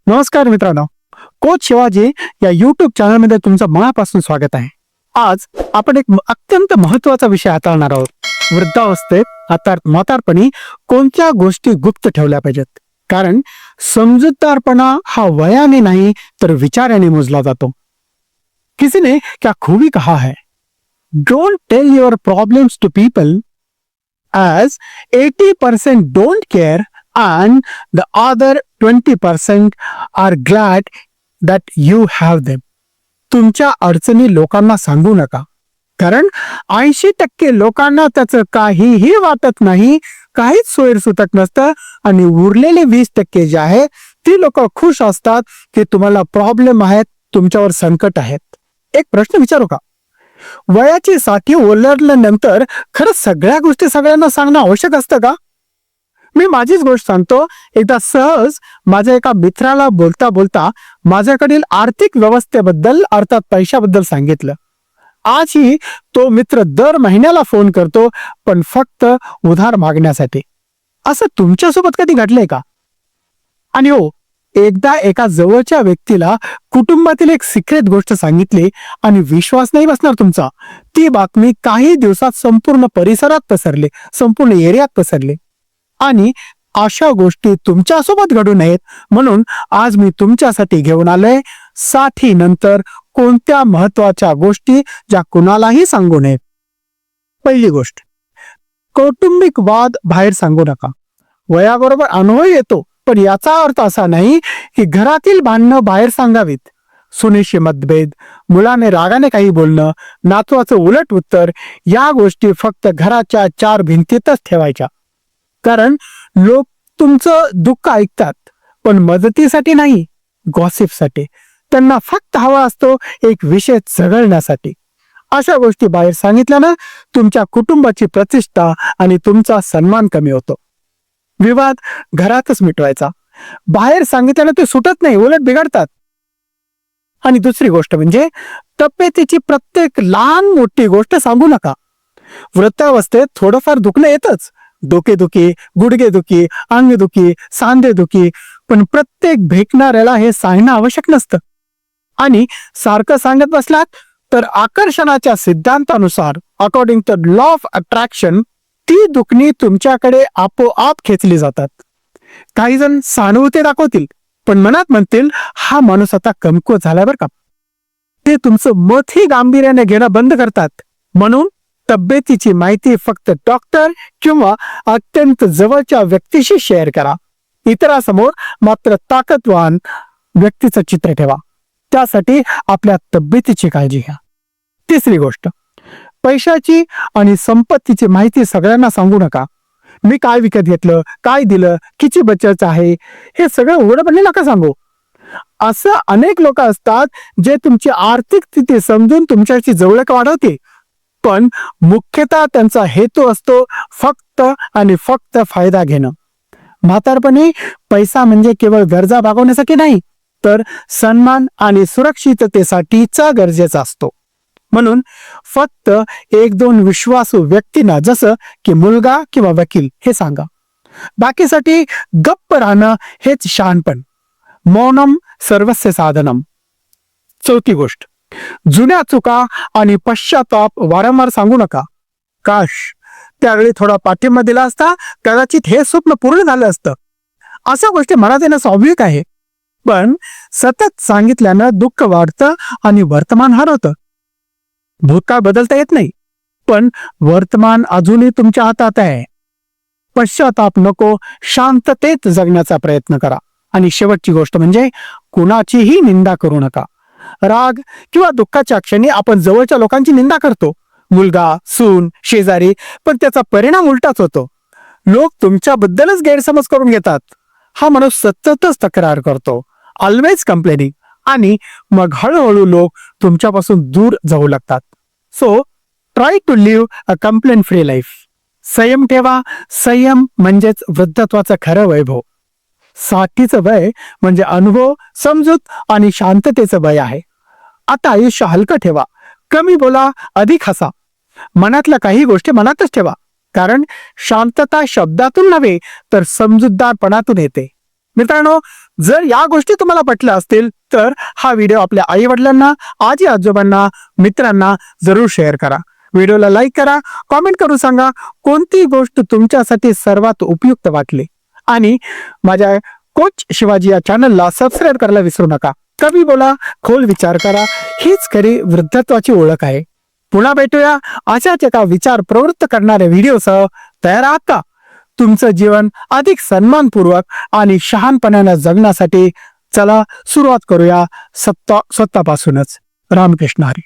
नमस्कार मित्रांनो, कोच शिवाजी या युट्यूब चॅनलमध्ये तुमचं मनापासून स्वागत आहे. आज आपण एक अत्यंत महत्वाचा विषय हाताळणार आहोत. वृद्धावस्थेत अर्थात म्हातारपणी कोणत्या गोष्टी गुप्त ठेवल्या पाहिजेत. कारण समजूतदारपणा हा वयाने नाही तर विचाराने मोजला जातो. किसी ने क्या खूबी कहा है, don't tell your problems to people as 80% don't care and the other 20% are glad that you have them. तुमच्या अडचणी लोकांना सांगू नका, कारण 80% लोकांना त्याचं काहीही वाटत नाही, काहीच सोयीसुतक नसतं आणि उरलेले 20% जे आहे ती लोक खुश असतात की तुम्हाला प्रॉब्लेम आहेत, तुमच्यावर संकट आहेत. एक प्रश्न विचारू का? वयाची साठी ओलांडल्यानंतर खरंच सगळ्या गोष्टी सगळ्यांना सांगणं आवश्यक असतं का? मी माझीच गोष्ट सांगतो. एकदा सहज माझ्या एका मित्राला बोलता बोलता माझ्याकडील आर्थिक व्यवस्थेबद्दल अर्थात पैशाबद्दल सांगितलं. आजही तो मित्र दर महिन्याला फोन करतो, पण फक्त उधार मागण्यासाठी. असं तुमच्यासोबत कधी घडलंय का? आणि हो, एकदा एका जवळच्या व्यक्तीला कुटुंबातील एक सिक्रेट गोष्ट सांगितली आणि विश्वास नाही बसणार तुमचा. ती बातमी काही दिवसात संपूर्ण परिसरात पसरली, संपूर्ण एरियात पसरली. आणि अशा गोष्टी तुमच्यासोबत घडू नयेत म्हणून आज मी तुमच्यासाठी घेऊन आलोय 60 नंतर कोणत्या महत्वाच्या गोष्टी ज्या कुणालाही सांगू नयेत. पहिली गोष्ट, कौटुंबिक वाद बाहेर सांगू नका. वयाबरोबर अनुभव येतो, पण याचा अर्थ असा नाही की घरातील भांडणं बाहेर सांगावीत. सुनेशी मतभेद, मुलाने रागाने काही बोलणं, नातवाचं उलट उत्तर, या गोष्टी फक्त घराच्या 4 भिंतीतच ठेवायच्या. कारण लोक तुमचं दुःख ऐकतात, पण मदतीसाठी नाही, गॉसिपसाठी. त्यांना फक्त हवा असतो एक विषय चघळण्यासाठी. अशा गोष्टी बाहेर सांगितल्यानं तुमच्या कुटुंबाची प्रतिष्ठा आणि तुमचा सन्मान कमी होतो. विवाद घरातच मिटवायचा, बाहेर सांगितल्यानं ते सुटत नाही, उलट बिघडतात. आणि दुसरी गोष्ट म्हणजे तब्येतीची प्रत्येक लहान मोठी गोष्ट सांगू नका. वृद्धावस्थेत थोडंफार दुखणं येतच, डोकेदुखी, गुडघेदुखी, अंगदुखी, सांधेदुखी, पण प्रत्येक भेटणाऱ्याला हे सांगणं आवश्यक नसतं. आणि सारखं सांगत बसलात तर आकर्षणाच्या सिद्धांतानुसार, according to law of attraction, ती दुखणी तुमच्याकडे आपोआप खेचली जातात. काही जण सहानुभूती दाखवतील, पण मनात म्हणतील हा माणूस आता कमकुवत झाला बरं का. ते तुमचं मतही गांभीर्याने घेणं बंद करतात. म्हणून तब्येतीची माहिती फक्त डॉक्टर किंवा अत्यंत जवळच्या व्यक्तीशी शेअर करा. इतरांसमोर मात्र ताकदवान व्यक्तीचं चित्र ठेवा. त्यासाठी आपल्या तब्येतीची काळजी घ्या. तिसरी गोष्ट, पैशाची आणि संपत्तीची माहिती सगळ्यांना सांगू नका. मी काय विकत घेतलं, काय दिलं, किती बचत आहे, हे सगळं उघडपणे नका सांगू. असं अनेक लोक असतात जे तुमची आर्थिक स्थिती समजून तुमच्याशी जवळक वाढवते, पण मुख्यतः त्यांचा हेतू असतो फक्त आणि फक्त फायदा घेणं. म्हातारपणी पैसा म्हणजे केवळ गरजा भागवण्यासाठी नाही, तर सन्मान आणि सुरक्षिततेसाठीचा गरजेचा असतो. म्हणून फक्त 1-2 विश्वासू व्यक्तींना, जसं की मुलगा किंवा वकील, हे सांगा. बाकीसाठी गप्प राहणं हेच शहाणपण. मौनम सर्वस्य साधनम. चौथी गोष्ट, जुन्या चुका आणि पश्चाताप वारंवार सांगू नका. काश त्यावेळी थोडा पाठिंबा दिला असता, कदाचित हे स्वप्न पूर्ण झालं असतं. अशा गोष्टी मनात येणं स्वाभाविक आहे, पण सतत सांगितल्यानं दुःख वाढतं आणि वर्तमान हरवतं. भूतकाळ बदलता येत नाही, पण वर्तमान अजूनही तुमच्या हातात आहे. पश्चाताप नको, शांततेत जगण्याचा प्रयत्न करा. आणि शेवटची गोष्ट म्हणजे कुणाचीही निंदा करू नका. राग किंवा दुःखाच्या क्षणी आपण जवळच्या लोकांची निंदा करतो, मुलगा, सून, शेजारी, पण त्याचा परिणाम उलटाच होतो. लोक तुमच्याबद्दलच गैरसमज करून घेतात. हा माणूस सततच तक्रार करतो, ऑलवेज कंप्लेनिंग, आणि मग हळूहळू लोक तुमच्यापासून दूर जाऊ लागतात. So try to live a complaint free life. संयम ठेवा. संयम म्हणजेच वृद्धत्वाचं खरं वैभव. 60चं वय म्हणजे अनुभव, समजूत आणि शांततेचं वय आहे. आता आयुष्य हलकं ठेवा. कमी बोला, अधिक हसा. मनातल्या काही गोष्टी मनातच ठेवा, कारण शांतता शब्दातून नव्हे तर समजूतदारपणातून येते. मित्रांनो, जर या गोष्टी तुम्हाला पटल्या असतील तर हा व्हिडिओ आपल्या आई वडिलांना, आजी आजोबांना, मित्रांना जरूर शेअर करा. व्हिडिओला लाईक करा, कॉमेंट करून सांगा कोणती गोष्ट तुमच्यासाठी सर्वात उपयुक्त वाटली. आणि माझ्या कोच शिवाजी या चॅनलला सबस्क्राईब करायला विसरू नका. कवी बोला, खोल विचार करा, हीच खरी वृद्धत्वाची ओळख आहे. पुन्हा भेटूया अशाच एका विचार प्रवृत्त करणाऱ्या व्हिडिओसह. तयार आहात का तुमचं जीवन अधिक सन्मानपूर्वक आणि शहाणपणाने जगण्यासाठी? चला सुरुवात करूया स्वतःपासूनच. रामकृष्ण हरी.